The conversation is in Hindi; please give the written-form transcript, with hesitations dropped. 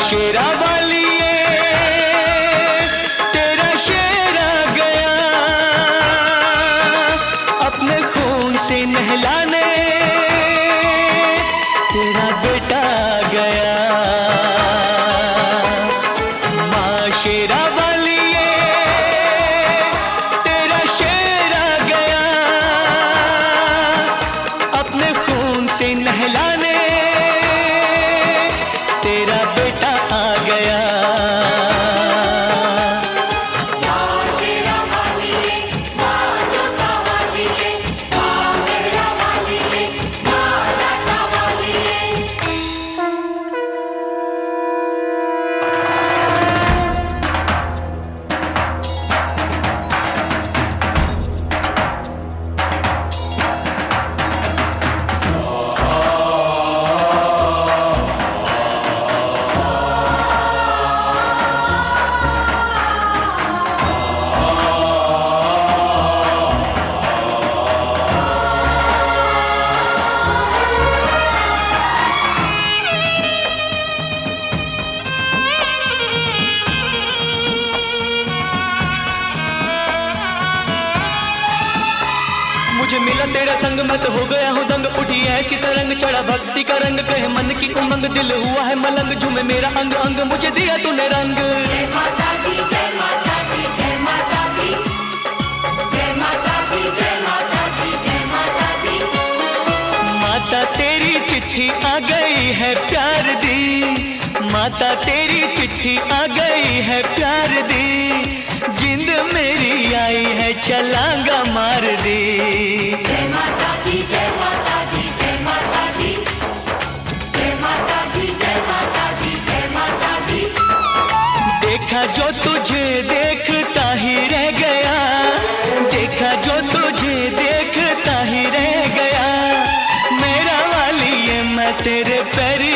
शेरा वालिए तेरा शेर आ गया, अपने खून से नहलाने तेरा बेटा आ गया। माँ शेरा वालिए तेरा शेर आ गया, अपने खून से नहलाने तेरा बेटा आ गया। मुझे मिला तेरा संग, मैं तो हो गया हूँ दंग, उठी ऐसी तरंग, चढ़ा भक्ति का रंग, कहे मन की उमंग, दिल हुआ है मलंग, झूमे मेरा अंग अंग, मुझे दिया तूने रंग। जय माता दी, जय माता दी, जय माता दी, जय माता दी, जय माता दी, जय माता दी। माता तेरी चिट्ठी आ गई है प्यार दी, माता तेरी चिट्ठी आ गई है प्यार दी, जिंद मेरी आई है छलांगा मार दी। जय माता दी, जय माता दी, जय माता दी, जय माता दी, जय माता दी, जय माता दी। देखा जो तुझे देखता ही रह गया, देखा जो तुझे देखता ही रह गया, मेरा वाली ये मैं तेरे पैरी